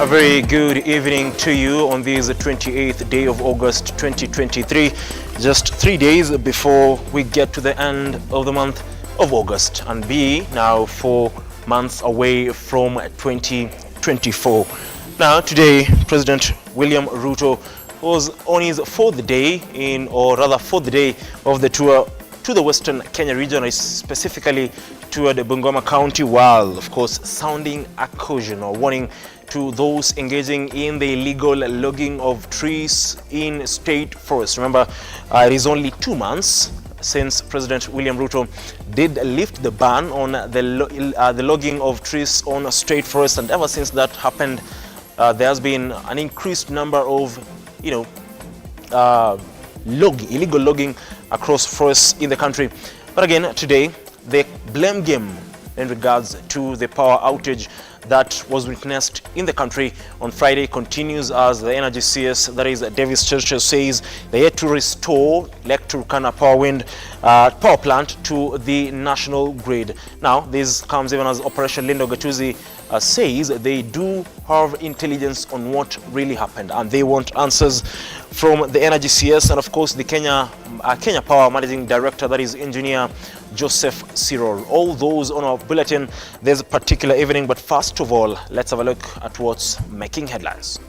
very good evening to you on this 28th day of August 2023, just 3 days before we get to the end of the month of August and be now 4 months away from 2024. Now today, President William RUTO was on his fourth day of the tour to the Western Kenya region, specifically to the Bungoma County, while of course sounding a caution or warning to those engaging in the illegal logging of trees in state forests. Remember, it is only 2 months since President William RUTO did lift the ban on the logging of trees on state forests, and ever since that happened, there has been an increased number of, illegal logging across forests in the country. But again, today, the blame game in regards to the power outage that was witnessed in the country on Friday continues as the energy CS, that is Davis Chirchir, says they had to restore Lake Turkana power plant to the national grid. Now, this comes even as Operation Lindo Gatuzi says they do have intelligence on what really happened, and they want answers from the energy CS and of course the Kenya Power Managing Director, that is Engineer Joseph Cyril. All those on our bulletin this particular evening, but first of all, let's have a look at what's making headlines.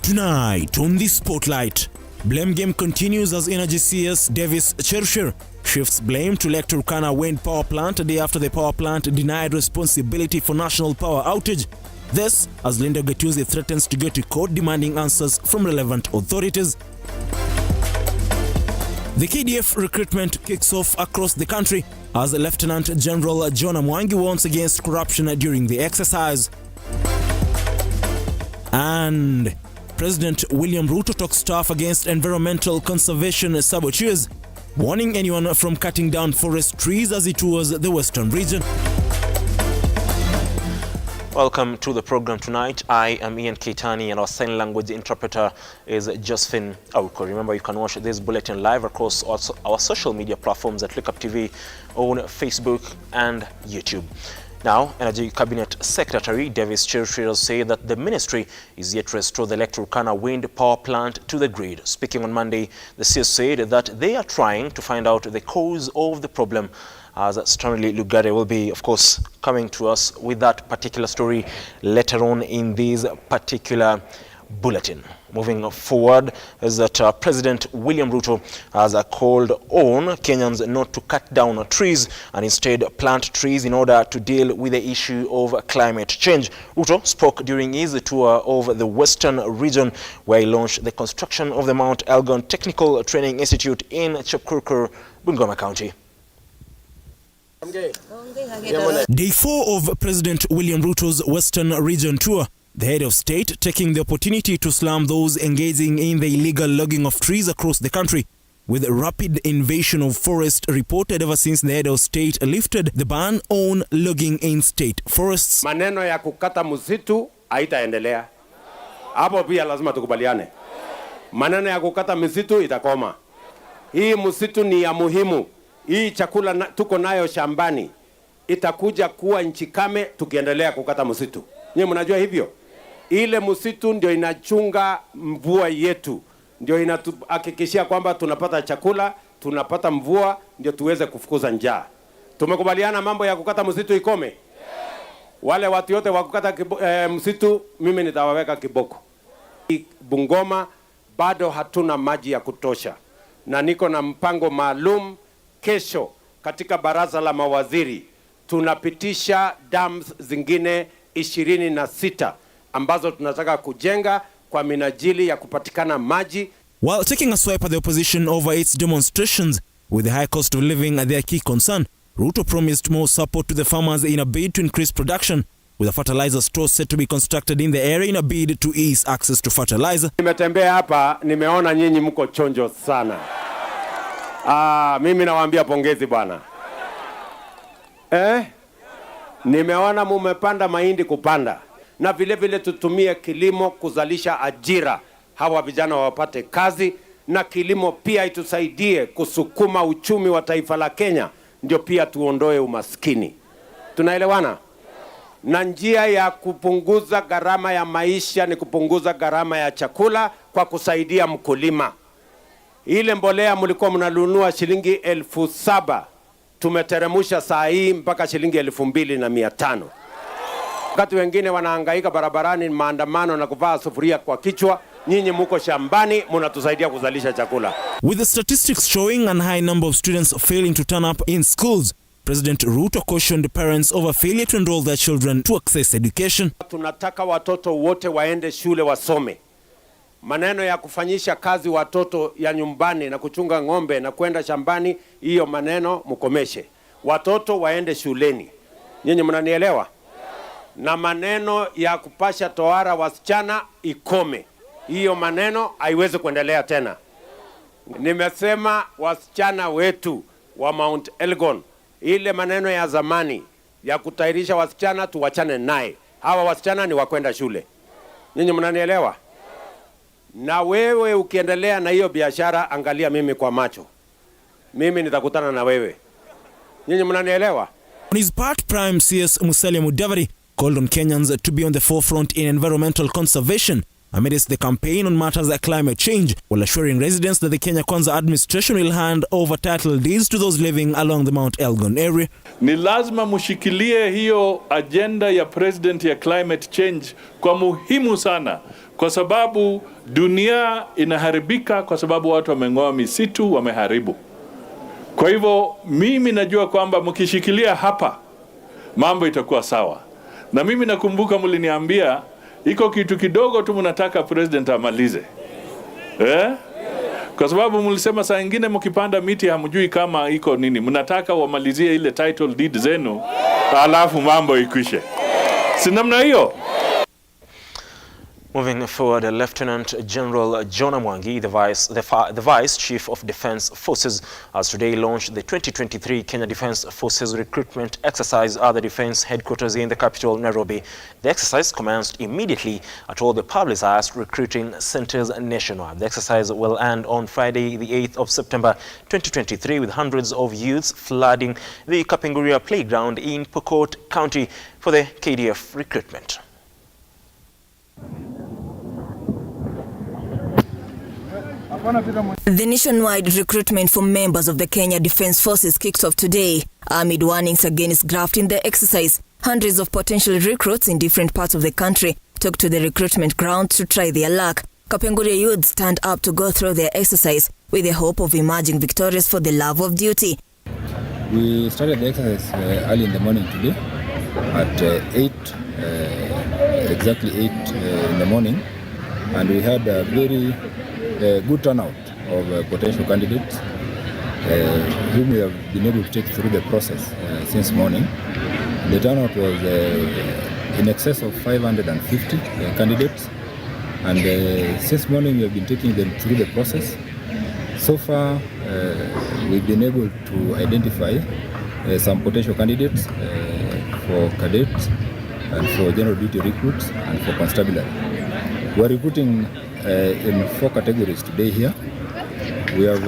Tonight on the Spotlight, blame game continues as Energy CS Davis Chirchir shifts blame to Lake Turkana wind power plant a day after the power plant denied responsibility for national power outage. This as Lindo Gatuzi threatens to go to court demanding answers from relevant authorities. The KDF recruitment kicks off across the country as Lieutenant General John Mwangi warns against corruption during the exercise. And President William RUTO talks tough against environmental conservation saboteurs, warning anyone from cutting down forest trees as he tours the western region. Welcome to the program tonight. I am Ian Keitani and our sign language interpreter is Josephine Auko. Remember, you can watch this bulletin live across our social media platforms at Lookuptv on Facebook and YouTube. Now, Energy Cabinet Secretary Davis Chirchir said that the ministry is yet to restore the Lake Turkana wind power plant to the grid. Speaking on Monday, the CS said that they are trying to find out the cause of the problem, as Stanley Lugare will be, of course, coming to us with that particular story later on in this particular bulletin. Moving forward is that President William RUTO has called on Kenyans not to cut down trees and instead plant trees in order to deal with the issue of climate change. RUTO spoke during his tour of the western region, where he launched the construction of the Mount Elgon Technical Training Institute in Chirchir, Bungoma County. Day 4 of President William RUTO's Western Region tour, the head of state taking the opportunity to slam those engaging in the illegal logging of trees across the country, with a rapid invasion of forest reported ever since the head of state lifted the ban on logging in state forests. Maneno ya kukata msitu haitaendelea. Hapo pia lazima tukubaliane. Maneno ya kukata msitu itakoma. Hii msitu ni ya muhimu. Hii chakula tuko nayo shambani itakuja kuwa nchi kame tukiendelea kukata msitu. Nyinyi mnajua hivyo? Ile msitu ndio inachunga mvua yetu, ndio inahakikishia kwamba tunapata chakula, tunapata mvua, ndio tuweze kufukuza njaa. Tumekubaliana mambo ya kukata msitu ikome? Wale watu wote wa kukata msitu mimi nitawaweka kiboko. Bungoma bado hatuna maji ya kutosha, na niko na mpango maalum. Kesho katika baraza la mawaziri tunapitisha dams zingine 26 ambazo tunataka kujenga kwa minajili ya kupatikana maji. While taking a swipe at the opposition over its demonstrations with the high cost of living their key concern, RUTO promised more support to the farmers in a bid to increase production, with a fertilizer store set to be constructed in the area in a bid to ease access to fertilizer. Nimetembea hapa, nimeona nyinyi mko chonjo sana. Mimi nawaambia pongezi bwana. Nimeona mumepanda mahindi kupanda, na vile vile tutumie kilimo kuzalisha ajira, hawa vijana wapate kazi, na kilimo pia itusaidie kusukuma uchumi wa taifa la Kenya. ndio pia tuondoe umaskini. Tunaelewana? Na njia ya kupunguza gharama ya maisha ni kupunguza gharama ya chakula kwa kusaidia mkulima. Ile mbolea mlikuwa mnanunua shilingi 7,000, tumeteremusha saa hii mpaka shilingi 2,500. Wakati wengine wanahangaika barabarani maandamano na kuvaa sufuria kwa kichwa, nyinyi muko shambani mnatusaidia kuzalisha chakula. With the statistics showing a high number of students failing to turn up in schools, President Ruto cautioned parents over failure to enroll their children to access education. Tunataka watoto wote waende shule wasome. Maneno ya kufanyisha kazi watoto ya nyumbani na kuchunga ng'ombe na kwenda shambani, hiyo maneno mkomeshe. Watoto waende shuleni. Nyinyi mnanielewa? Na maneno ya kupasha tohara wasichana ikome. Hiyo maneno haiwezi kuendelea tena. Nimesema wasichana wetu wa Mount Elgon, ile maneno ya zamani ya kutairisha wasichana tuwachane naye. Hawa wasichana ni wakwenda shule. Nyinyi mnanielewa? Na wewe ukiendelea na hiyo biashara, angalia mimi kwa macho. Mimi nitakutana na wewe. Nyinyi mnanielewa? On his part, Prime CS Musalia Mudavadi called on Kenyans to be on the forefront in environmental conservation amidst the campaign on matters like climate change, while assuring residents that the Kenya Kwanza administration will hand over title deeds to those living along the Mount Elgon area. Ni lazima mushikilie hiyo agenda ya president ya climate change kwa muhimu sana, kwa sababu dunia inaharibika kwa sababu watu wameng'oa misitu, wameharibu. Kwa hivyo mimi najua kwamba mkishikilia hapa mambo itakuwa sawa. Na mimi nakumbuka mliniambia iko kitu kidogo tu mnataka president amalize. Kwa sababu mlisema saa nyingine mkipanda miti hamjui kama iko nini. Mnataka wamalizie ile title deed zenu alafu mambo ikwishe. Si namna hiyo? Moving forward, Lieutenant General John Mwangi, the Vice Chief of Defence Forces, has today launched the 2023 Kenya Defence Forces Recruitment Exercise at the Defence Headquarters in the capital, Nairobi. The exercise commenced immediately at all the publicized recruiting centres nationwide. The exercise will end on Friday, the 8th of September 2023, with hundreds of youths flooding the Kapenguria playground in Pokot County for the KDF recruitment. The nationwide recruitment for members of the Kenya Defence Forces kicked off today. Amid warnings against graft in the exercise, hundreds of potential recruits in different parts of the country took to the recruitment ground to try their luck. Kapenguria youths stand up to go through their exercise with the hope of emerging victorious for the love of duty. We started the exercise early in the morning today at 8, exactly 8 in the morning, and we had a very good turnout of potential candidates whom we have been able to take through the process since morning. The turnout was in excess of 550 candidates, and since morning we have been taking them through the process. So far we've been able to identify some potential candidates for cadets and for general duty recruits and for constabulary. We are recruiting in 4 categories today here. We have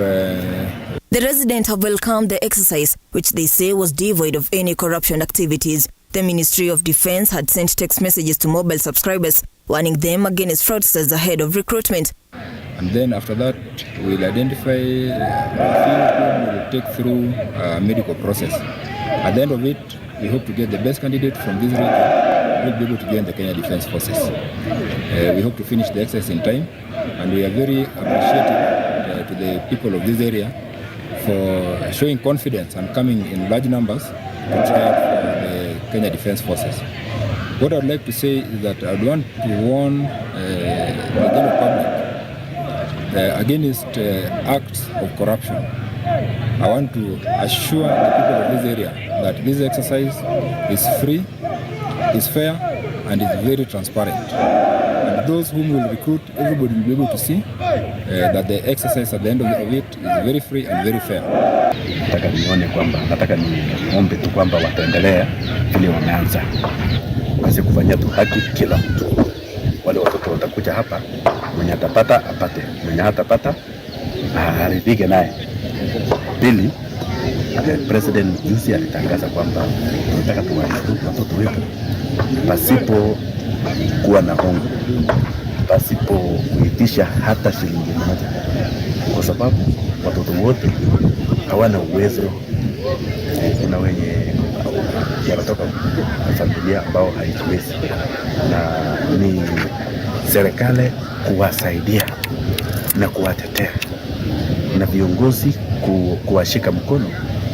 The residents have welcomed the exercise, which they say was devoid of any corruption activities. The Ministry of Defence had sent text messages to mobile subscribers warning them against fraudsters ahead of recruitment. And then after that, we'll identify a few whom we will take through a medical process. At the end of it, we hope to get the best candidate from this region who will be able to join the Kenya Defence Forces. We hope to finish the exercise in time, and we are very appreciative to the people of this area for showing confidence and coming in large numbers to try out for the Kenya Defence Forces. What I'd like to say is that I'd want to warn the general public against acts of corruption. I want to assure the people of this area that this exercise is free, is fair, and is very transparent. And those whom will recruit, everybody will be able to see that the exercise at the end of it is very free and very fair. Nataka niombe tu kwamba wataendelea vile wameanza. Kasi kufanya tu haki kila mtu. Wale watoto watakuja hapa, mwenye atapata apate, mwenye hatapata aridhike naye. Pili, President juzi alitangaza kwamba tunataka tuwarecruit watoto wetu pasipo kuwa na hongo, pasipo kuitisha hata shilingi moja, kwa sababu watoto wote hawana uwezo. Kuna wenye wanatoka familia ambao haijiwezi, na ni serikali kuwasaidia na kuwatetea na viongozi kuwashika mkono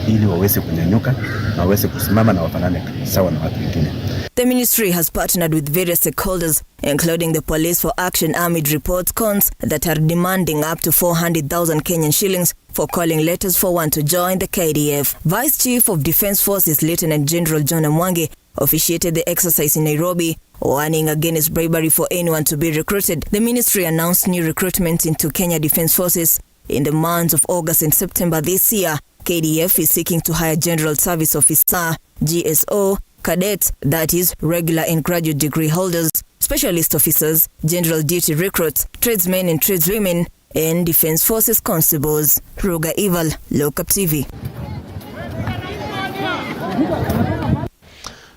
ili waweze kunyanyuka na waweze kusimama na wafanane sawa na watu wengine. The ministry has partnered with various stakeholders, including the Police for Action amid reports cons that are demanding up to 400,000 Kenyan shillings for calling letters for one to join the KDF. Vice Chief of Defence Forces Lieutenant General John Mwangi officiated the exercise in Nairobi, warning against bribery for anyone to be recruited. The ministry announced new recruitment into Kenya Defence Forces in the months of August and September this year. KDF is seeking to hire General Service Officer, GSO, cadets, that is, regular and graduate degree holders, specialist officers, general duty recruits, tradesmen and tradeswomen, and Defence Forces constables. Ruga Ival, Lookuptv.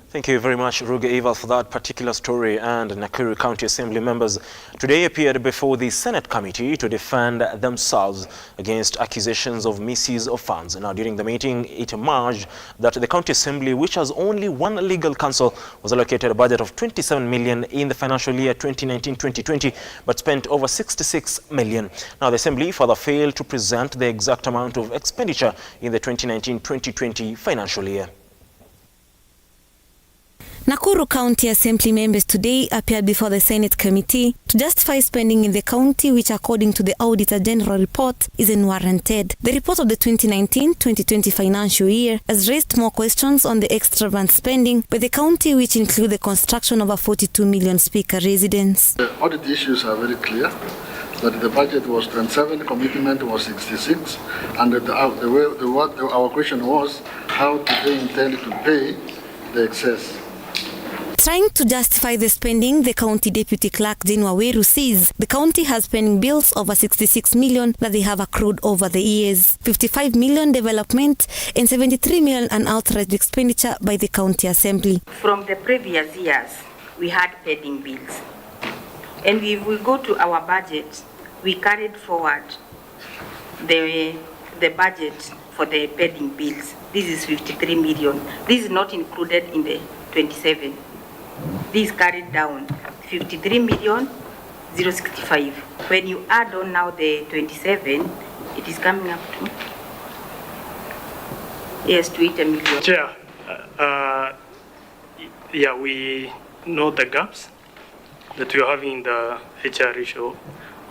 Thank you very much, Ruga Ival, for that particular story. And Nakuru County Assembly members today appeared before the Senate committee to defend themselves against accusations of misuse of funds. Now, during the meeting, it emerged that the County Assembly, which has only one legal counsel, was allocated a budget of 27 million in the financial year 2019-2020, but spent over 66 million. Now, the Assembly further failed to present the exact amount of expenditure in the 2019-2020 financial year. Nakuru County Assembly members today appeared before the Senate committee to justify spending in the county, which according to the Auditor General report is unwarranted. The report of the 2019-2020 financial year has raised more questions on the extravagant spending by the county, which include the construction of a 42 million speaker residence. The audit issues are very clear. That the budget was 27, commitment was 66, and our question was, how do they intend to pay the excess? Trying to justify the spending, the county deputy clerk Jane Waweru says the county has spending bills over 66 million that they have accrued over the years, 55 million development and 73 million unauthorized expenditure by the county assembly. From the previous years, we had pending bills. And if we go to our budget, we carried forward the budget for the pending bills. This is 53 million. This is not included in the 27. This carried down 53 million 065. When you add on now the 27, it is coming up to to 8 million. Chair, we know the gaps that we are having in the HR ratio,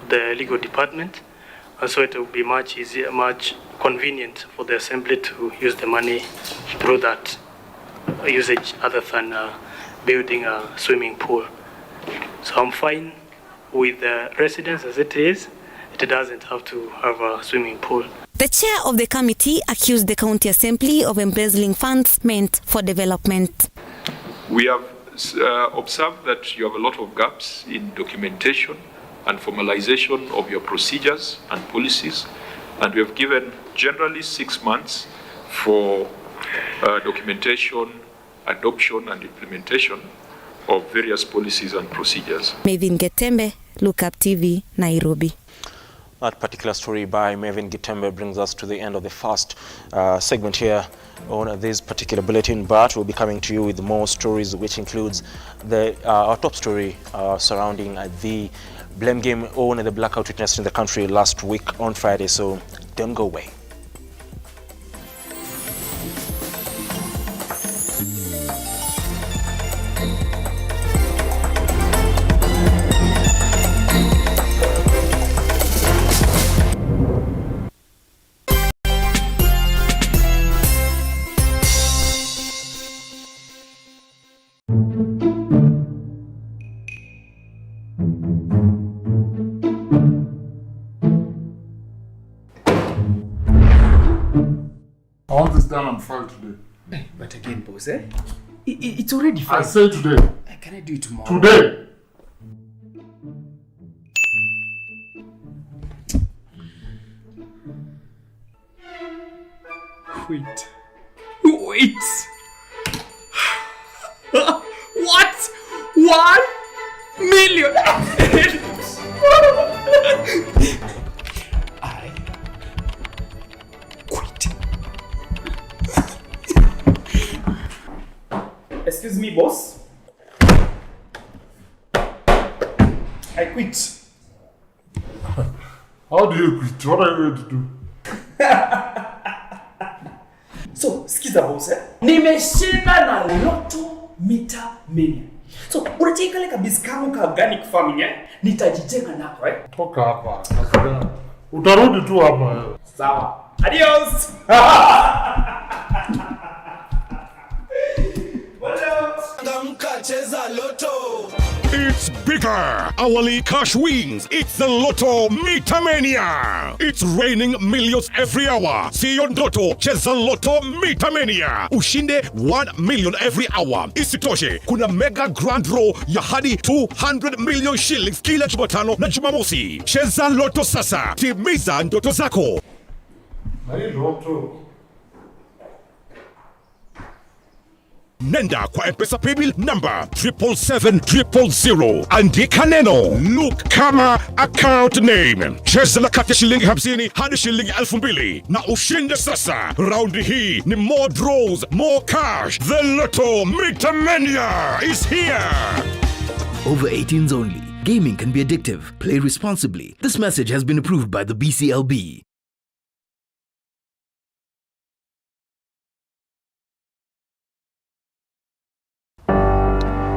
the legal department, and so it will be much easier, much convenient for the assembly to use the money through that usage other than building a swimming pool. So I'm fine with the residence as it is. It doesn't have to have a swimming pool. The chair of the committee accused the county assembly of embezzling funds meant for development. We have observed that you have a lot of gaps in documentation and formalization of your procedures and policies, and we have given generally 6 months for documentation, adoption and implementation of various policies and procedures. Mevin Getembe, Lookuptv, Nairobi. That particular story by Mevin Getembe brings us to the end of the first segment here on this particular bulletin, but we'll be coming to you with more stories, which includes our top story surrounding the blame game on the blackout witnessed in the country last week on Friday, so don't go away. I want this done and filed today. But again, boss, it's already filed. I say today. Can I do it tomorrow? Today. Wait. I quit. Excuse me, boss. I quit. How do you quit? What are you going to do? So, skiza boss, nimeshinda na Loto Mita Mania. So, unacheka kale kabisa kama ka organic farming nitajijenga nako Toka hapa. Utarudi tu hapa. Sawa. Adios. It's bigger. Hourly cash wins. It's the Lotto Mita Mania. It's raining millions every hour. See your Lotto. Cheza Lotto Mita Mania. Ushinde 1 million every hour. Isitoshe, kuna mega grand draw ya hadi 200 million shillings kila Jumatano na Jumamosi. Cheza Lotto sasa. Timiza ndoto zako. Nenda kwa M-Pesa paybill number 77700. Andika neno look kama account name. Cheza na kati ya shilingi 50 hadi shilingi 2000 na ushinde sasa. Raundi hii ni more draws, more cash. The Lotto Mita Mania is here. Over 18s only. Gaming can be addictive. Play responsibly. This message has been approved by the BCLB.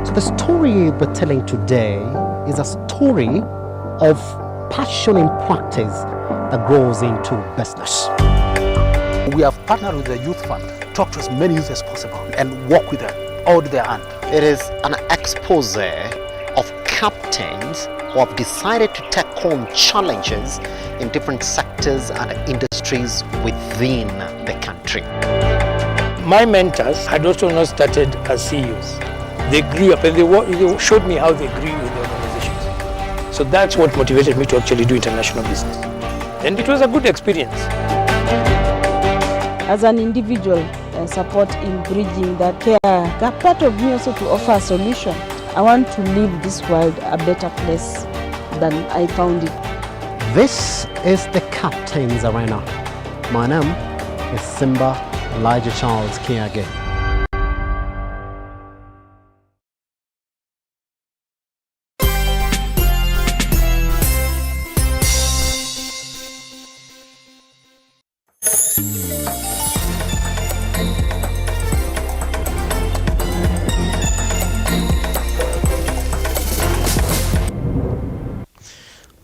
So the story we're telling today is a story of passion in practice that grows into business. We have partnered with the Youth Fund, talk to as many youth as possible and work with them, hold their hand. It is an expose of captains who have decided to take on challenges in different sectors and industries within the country. My mentors had also not started as CEOs. They grew up and they showed me how they grew in the organizations. So that's what motivated me to actually do international business. And it was a good experience. As an individual, support in bridging that care, that part of me also to offer a solution. I want to leave this world a better place than I found it. This is the Captain's Arena. My name is Simba Elijah Charles Kiage.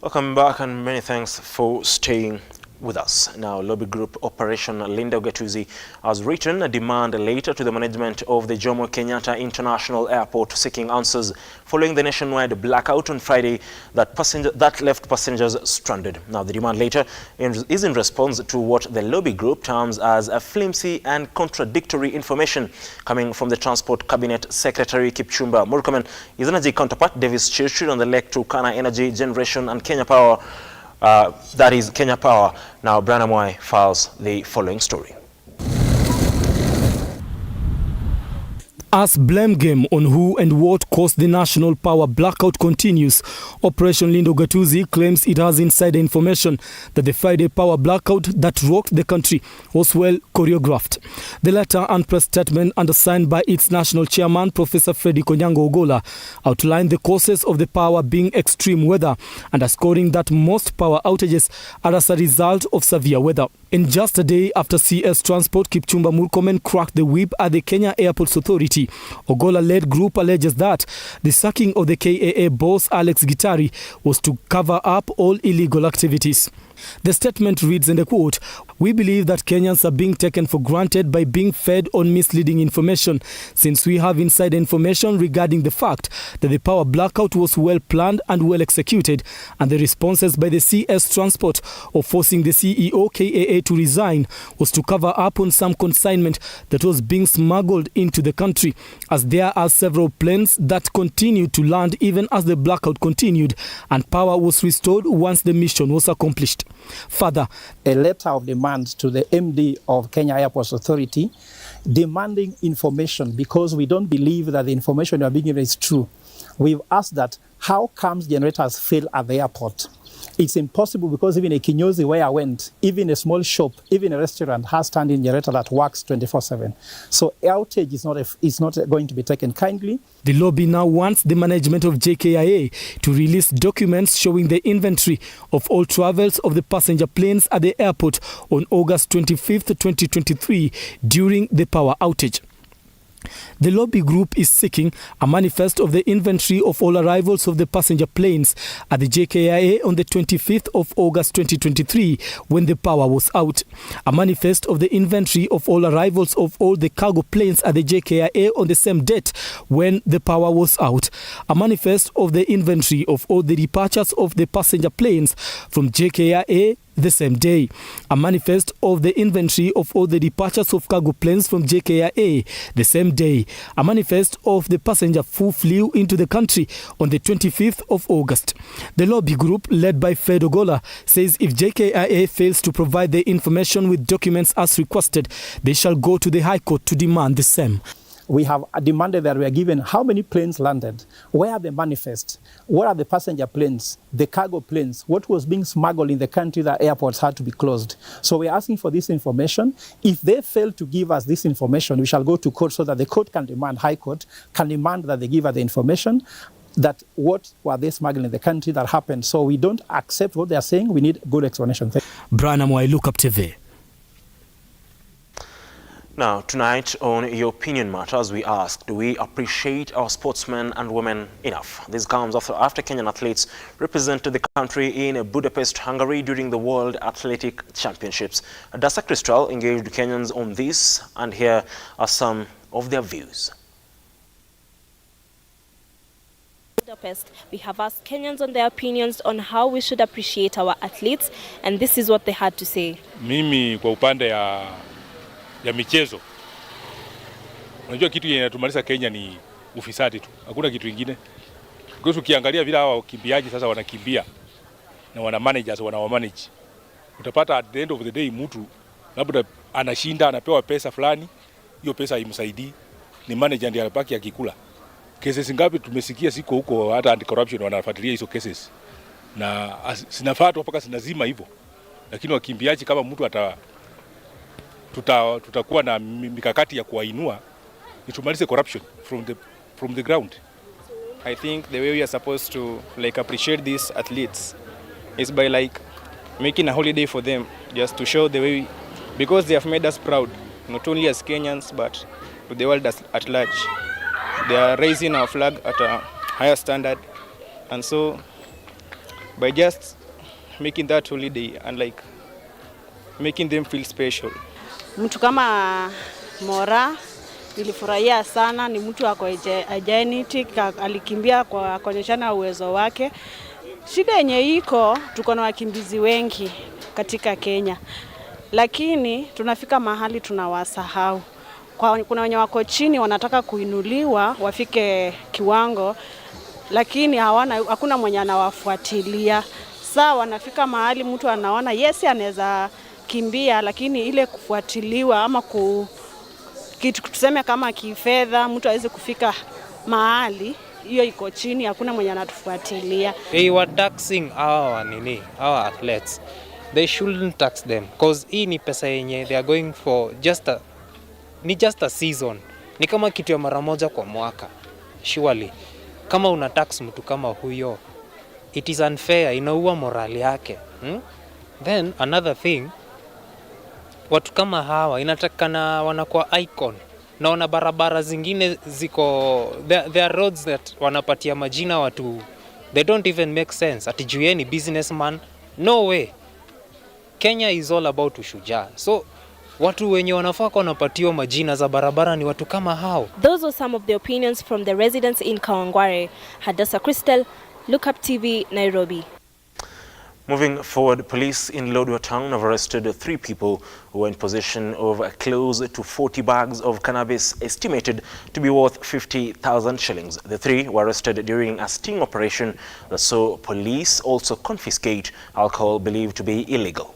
Welcome back and many thanks for staying with us. Now, lobby group Operation Linda Ugatuzi has written a demand later to the management of the Jomo Kenyatta International Airport seeking answers following the nationwide blackout on Friday that left passengers stranded. Now, the demand later is in response to what the lobby group terms as a flimsy and contradictory information coming from the Transport Cabinet Secretary Kipchumba Murkomen. His energy counterpart Davis Chirchir on the Lake Turkana Energy Generation and Kenya Power. That is Kenya Power. Now, Brian Moy files the following story. As blame game on who and what caused the national power blackout continues, Operation Linda Ugatuzi claims it has insider information that the Friday power blackout that rocked the country was well choreographed. The letter and press statement undersigned by its national chairman, Professor Freddy Konyango Ogola, outlined the causes of the power being extreme weather, underscoring that most power outages are as a result of severe weather. In just a day after CS Transport Kipchumba Murkomen cracked the whip at the Kenya Airports Authority, Ogola-led group alleges that the sacking of the KAA boss Alex Gitari was to cover up all illegal activities. The statement reads, and I quote, "We believe that Kenyans are being taken for granted by being fed on misleading information, since we have inside information regarding the fact that the power blackout was well planned and well executed, and the responses by the CS Transport of forcing the CEO KAA to resign was to cover up on some consignment that was being smuggled into the country, as there are several planes that continued to land even as the blackout continued, and power was restored once the mission was accomplished." Further, a letter of demand to the MD of Kenya Airports Authority demanding information because we don't believe that the information you are being given is true. We've asked that how comes generators fail at the airport? It's impossible because even a Kinyozi where I went, even a small shop, even a restaurant has standing generator that works 24/7. So outage is not going to be taken kindly. The lobby now wants the management of JKIA to release documents showing the inventory of all travels of the passenger planes at the airport on August 25th, 2023 during the power outage. The lobby group is seeking a manifest of the inventory of all arrivals of the passenger planes at the JKIA on the 25th of August 2023 when the power was out. A manifest of the inventory of all arrivals of all the cargo planes at the JKIA on the same date when the power was out. A manifest of the inventory of all the departures of the passenger planes from JKIA the same day. A manifest of the inventory of all the departures of cargo planes from JKIA the same day. A manifest of the passenger who flew into the country on the 25th of August. The lobby group, led by Fred Ogola, says if JKIA fails to provide the information with documents as requested, they shall go to the High Court to demand the same. We have demanded that we are given how many planes landed, where are the manifests, what are the passenger planes, the cargo planes, what was being smuggled in the country that airports had to be closed. So we're asking for this information. If they fail to give us this information, we shall go to court so that the court can demand, High Court can demand that they give us the information that what were they smuggling in the country that happened. So we don't accept what they are saying. We need good explanation. Brian Amwai, Lookuptv. Now, tonight on Your Opinion Matters, we ask, do we appreciate our sportsmen and women enough? This comes after Kenyan athletes represented the country in Budapest, Hungary during the World Athletic Championships. Dasa Crystal engaged Kenyans on this, and here are some of their views. Budapest, we have asked Kenyans on their opinions on how we should appreciate our athletes, and this is what they had to say. Mimi kwa upande ya michezo, unajua kitu inatumaliza Kenya ni ufisadi tu, hakuna kitu kingine. Kwa hiyo ukiangalia vile hawa wakimbiaji sasa wanakimbia na wana managers wanawamanage, utapata at the end of the day mtu labda anashinda anapewa pesa fulani, hiyo pesa haimsaidii, ni manager ndiye anabaki akikula. Cases ngapi tumesikia siko huko, hata anti corruption wanafuatilia hizo cases na sinafaa tu mpaka sinazima hivyo, lakini wakimbiaji kama mtu tutakuwa na mikakati ya kuwainua itumalize corruption from the ground. I think the way we are supposed to appreciate these athletes is by making a holiday for them, just to show the way, because they have made us proud, not only as Kenyans but to the world at large. They are raising our flag at a higher standard, and so by just making that holiday and making them feel special. Mtu kama Mora nilifurahia sana, ni mtu ako energetic, alikimbia kwa kuonyeshana uwezo wake. Shida yenye iko, tuko na wakimbizi wengi katika Kenya, lakini tunafika mahali tunawasahau. Kuna wenye wako chini wanataka kuinuliwa wafike kiwango, lakini hakuna mwenye anawafuatilia. Sasa wanafika mahali mtu anaona yes anaweza kimbia, lakini ile kufuatiliwa ama kitu tuseme kama kifedha mtu hawezi kufika mahali, hiyo iko chini, hakuna mwenye anatufuatilia. They were taxing our athletes. They shouldn't tax them because hii ni pesa yenye they are going for just a season. Ni kama kitu ya mara moja kwa mwaka. Surely kama una tax mtu kama huyo, it is unfair, inaua morali yake. Then another thing, watu kama hawa inatakana wanakuwa icon, na wana barabara zingine ziko there are roads that wanapatia majina watu, they don't even make sense. Ati juu ni businessman, no way. Kenya is all about ushujaa. So watu wenye wanafaa wanapatiwa majina za barabara ni watu kama hao. Those are some of the opinions from the residents in Kawangware. Dasa Crystal, Lookuptv, Nairobi. Moving forward, police in Lodwar town have arrested 3 people who were in possession of close to 40 bags of cannabis estimated to be worth 50,000 shillings. The 3 were arrested during a sting operation that saw police also confiscate alcohol believed to be illegal.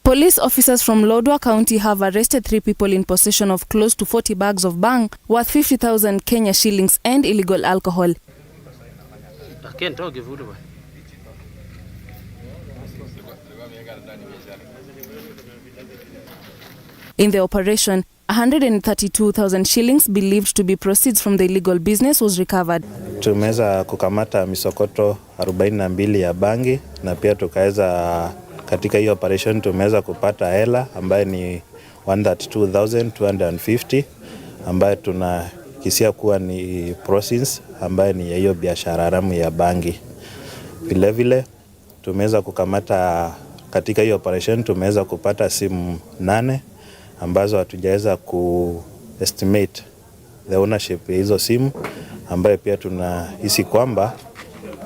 Police officers from Lodwar County have arrested 3 people in possession of close to 40 bags of bang worth 50,000 Kenya shillings and illegal alcohol. In the operation, 132,000 shillings believed to be proceeds from the illegal business was recovered. Tumeweza kukamata misokoto 42 ya bangi na pia tukaweza katika hiyo operation tumeweza kupata hela ambaye ni 132,250 ambaye tunakisia kuwa ni proceeds ambaye ni hiyo biashara haramu ya bangi. Vile vile tumeweza kukamata katika hiyo operation tumeweza kupata simu 8 ambazo hatujaweza estimate the ownership ya hizo simu ambaye pia tunahisi kwamba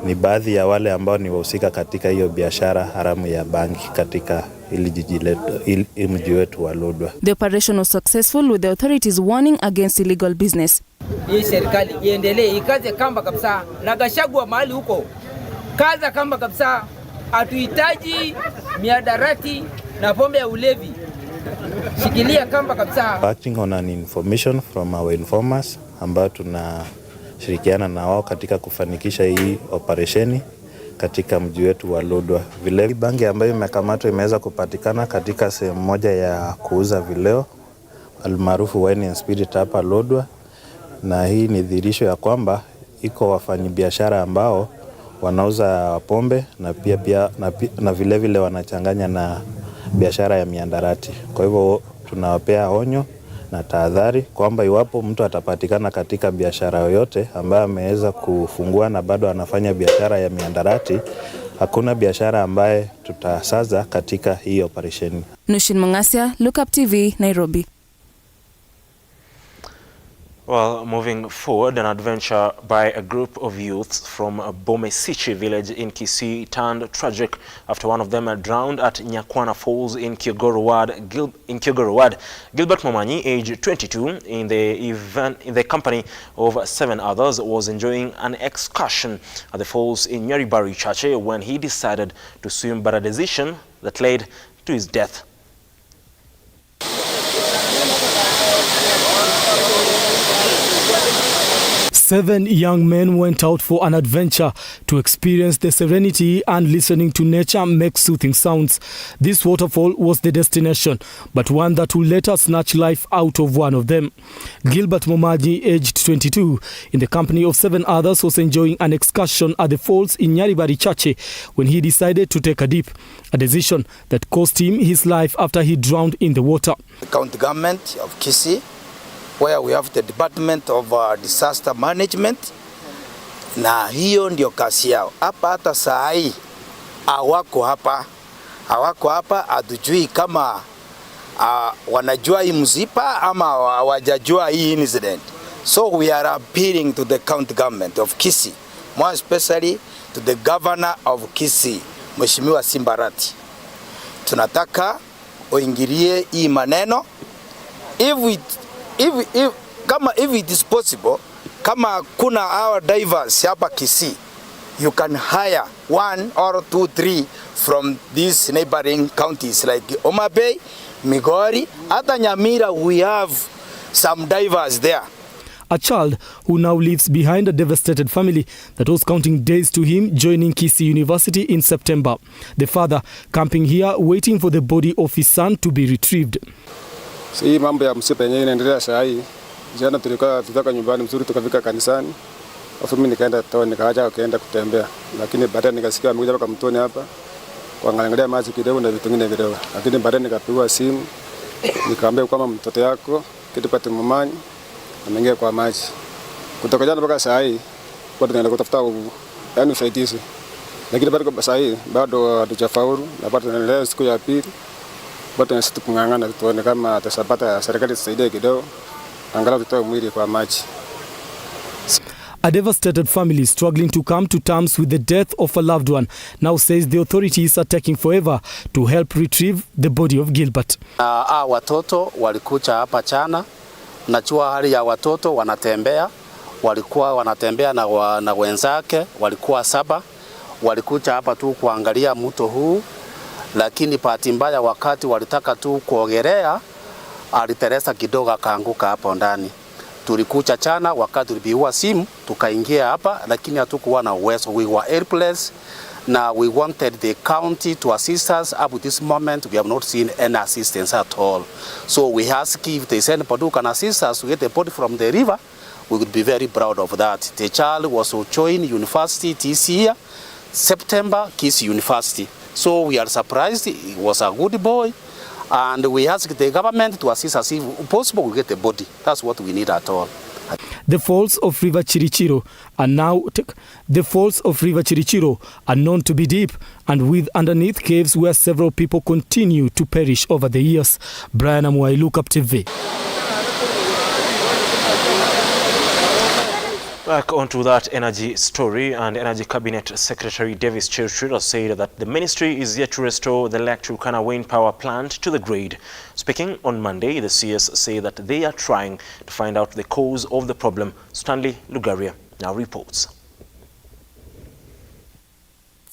ni baadhi ya wale ambao ni wahusika katika hiyo biashara haramu ya bangi katika ili jiji letu mji wetu wa Lodwar. The operation was successful with the authorities warning against illegal business. Hii serikali iendelee ikaze kamba kabisa na Gachagua mahali huko. Kaza kamba kabisa. Hatuhitaji miadarati na pombe ya ulevi. Shikilia kamba kabisa. Acting on an information from our informers ambao tunashirikiana na wao katika kufanikisha hii operesheni katika mji wetu wa Lodwar. Vile bangi ambayo imekamatwa imeweza kupatikana katika sehemu moja ya kuuza vileo almaarufu wine and spirit hapa Lodwar, na hii ni dhihirisho ya kwamba iko wafanyabiashara ambao wanauza pombe na pia na vile vile wanachanganya na biashara ya miandarati. Kwa hivyo tunawapea onyo na tahadhari kwamba iwapo mtu atapatikana katika biashara yoyote ambaye ameweza kufungua na bado anafanya biashara ya miandarati, hakuna biashara ambaye tutasaza katika hii operation. Nushin Mangasia, Lookuptv, Nairobi. Well, moving forward, an adventure by a group of youths from Bomesichi village in Kisii turned tragic after one of them drowned at Nyakwana Falls in Kyogo Ward. Gilbert Momanyi, age 22, in the company of 7 others, was enjoying an excursion at the falls in Nyaribari Churchir when he decided to swim, but a decision that led to his death. Seven young men went out for an adventure to experience the serenity and listening to nature make soothing sounds. This waterfall was the destination, but one that will later snatch life out of one of them. Gilbert Momanyi, aged 22, in the company of 7 others, was enjoying an excursion at the falls in Nyaribari Churchir when he decided to take a dip, a decision that cost him his life after he drowned in the water. The county government of Kisii, where we have the Department of Disaster Management, na hiyo ndio kazi yao. Hapa hata saa hii hawako hapa, hatujui kama wanajua hii msiba ama hawajajua hii incident. So we are appealing to the county government of Kisii, more especially to the governor of Kisii, Mheshimiwa Simbarati. Tunataka oingilie hii maneno. If it is possible, kama kuna our divers hapa Kisii, you can hire 1 or 2, 3 from these neighboring counties like Homa Bay, Migori, hata Nyamira. We have some divers there. A child who now lives behind a devastated family that was counting days to him joining Kisii University in September. The father camping here waiting for the body of his son to be retrieved. So hii mambo ya msiba yenyewe inaendelea saa hii. Jana tulitoka nyumbani mzuri tukafika kanisani. Afu mimi nikaenda town nikaacha kaenda kutembea. Lakini baadaye nikasikia amekuja mpaka mtoni hapa kuangalia maji kidogo na vitu vingine kidogo. Lakini baadaye nikapiga simu nikamwambia kwamba mtoto yako Gilbert Momanyi ameingia kwa maji. Kutoka jana mpaka saa hii kwa tunaenda kutafuta usaidizi. Lakini bado saa hii bado hatujafaulu na bado tunaendelea siku ya pili. Bado tunasitu kung'ang'ana tuone kama atasapata serikali tusaidie kidogo angalau tutoe mwili kwa maji. A devastated family struggling to come to terms with the death of a loved one now says the authorities are taking forever to help retrieve the body of Gilbert. Watoto walikuja hapa jana. Najua hali ya watoto walikuwa wanatembea na wenzake, walikuwa 7. Walikuja hapa tu kuangalia mto huu, lakini bahati mbaya wakati walitaka tu kuogelea aliteresa kidogo akaanguka hapo ndani. Tulikucha chana wakati tulipigiwa simu tukaingia hapa, lakini hatukuwa na uwezo. We were helpless. Now we wanted the county to assist us. Up to this moment, we have not seen any assistance at all. So we ask if there's anybody who can assist us to get the body from the river. We would be very proud of that. The child was to join university this year, September, Kiss University. So we are surprised. He was a good boy. And we ask the government to assist us if possible we get the body. That's what we need at all. The falls of River Chirchir are known to be deep and with underneath caves where several people continue to perish over the years. Brian Amuai, Lookuptv. Back onto that energy story, and Energy Cabinet Secretary Davis Chirchir has said that the ministry is yet to restore the Lake Turkana wind power plant to the grid. Speaking on Monday, the CS say that they are trying to find out the cause of the problem. Stanley Lugaria now reports.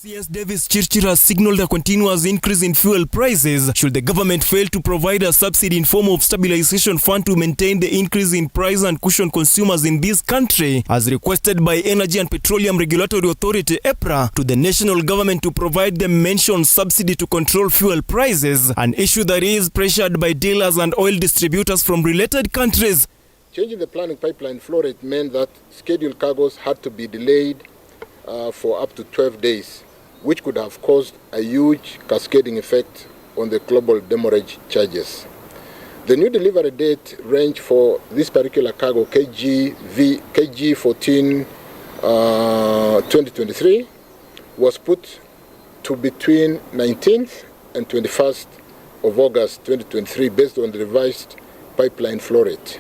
CS Davis Chirchir has signaled a continuous increase in fuel prices should the government fail to provide a subsidy in form of stabilization fund to maintain the increase in price and cushion consumers in this country, as requested by Energy and Petroleum Regulatory Authority EPRA to the national government to provide the mentioned subsidy to control fuel prices, an issue that is pressured by dealers and oil distributors from related countries. Changing the planning pipeline flow rate meant that scheduled cargoes had to be delayed for up to 12 days. Which could have caused a huge cascading effect on the global demurrage charges. The new delivery date range for this particular cargo, KG 14 2023, was put to between 19th and 21st of August 2023 based on the revised pipeline flow rate.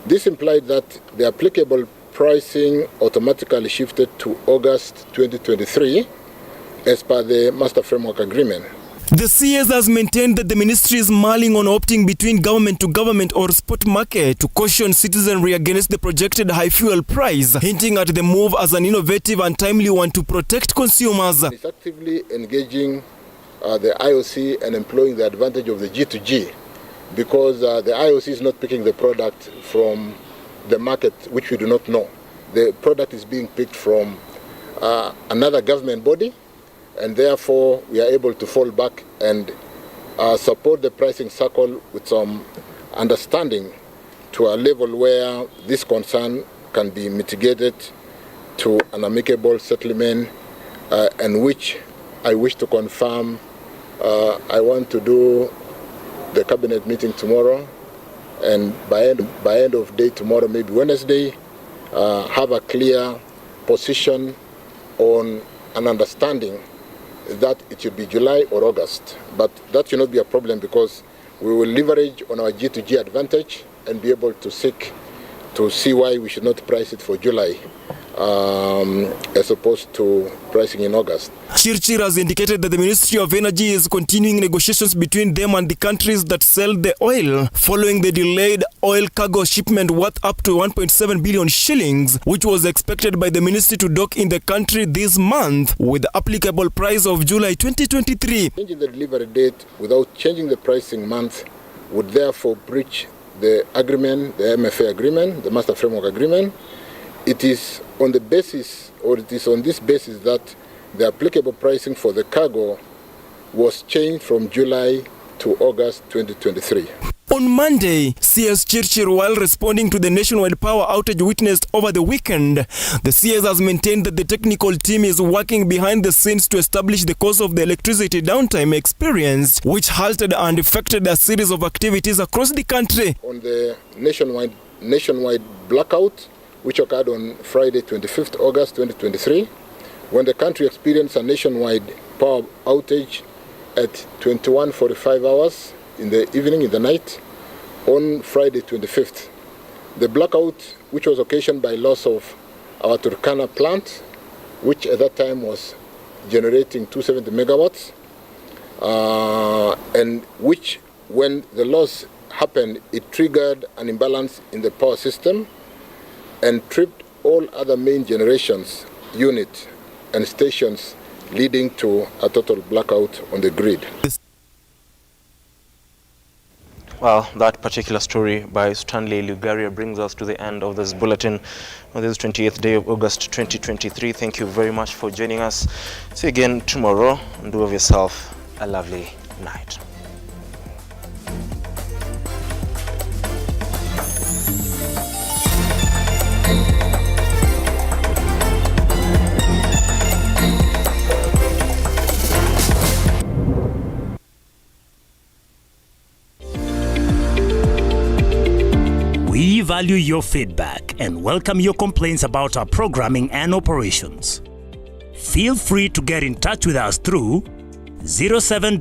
This implied that the applicable pricing automatically shifted to August 2023 as per the Master Framework Agreement. The CS has maintained that the ministry is mulling on opting between government to government or spot market to caution citizenry against the projected high fuel price, hinting at the move as an innovative and timely one to protect consumers. It's actively engaging the IOC and employing the advantage of the G2G, because the IOC is not picking the product from the market, which we do not know. The product is being picked from another government body, and therefore we are able to fall back and support the pricing circle with some understanding to a level where this concern can be mitigated to an amicable settlement, and which I wish to confirm. I want to do the cabinet meeting tomorrow, and by end of day tomorrow, maybe Wednesday, have a clear position on an understanding that it should be July or August. But that should not be a problem, because we will leverage on our G2G advantage and be able to seek to see why we should not price it for July as opposed to pricing in August. Chirchir has indicated that the Ministry of Energy is continuing negotiations between them and the countries that sell the oil, following the delayed oil cargo shipment worth up to 1.7 billion shillings, which was expected by the ministry to dock in the country this month, with the applicable price of July 2023. Changing the delivery date without changing the pricing month would therefore breach the agreement, the MFA agreement, the Master Framework Agreement. It is on the basis, or it is on this basis, that the applicable pricing for the cargo was changed from July to August 2023. On Monday, CS Chirchir, while responding to the nationwide power outage witnessed over the weekend, the CS has maintained that the technical team is working behind the scenes to establish the cause of the electricity downtime experienced, which halted and affected a series of activities across the country. On the nationwide blackout, which occurred on Friday, 25th August 2023, when the country experienced a nationwide power outage at 21:45 hours in the evening, in the night, on Friday 25th. The blackout, which was occasioned by loss of our Turkana plant, which at that time was generating 270 megawatts, and which, when the loss happened, it triggered an imbalance in the power system and tripped all other main generations, units and stations, leading to a total blackout on the grid. Well, that particular story by Stanley Lugaria brings us to the end of this bulletin on this 28th day of August 2023. Thank you very much for joining us. See you again tomorrow, and do have yourself a lovely night. We value your feedback and welcome your complaints about our programming and operations. Feel free to get in touch with us through 0700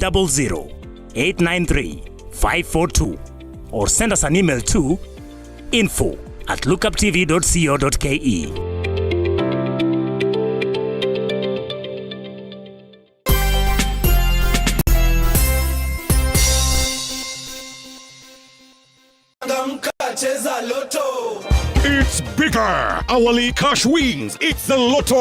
893 542 or send us an email to info@lookuptv.co.ke. It's bigger. Hourly cash wins. It's the Lotto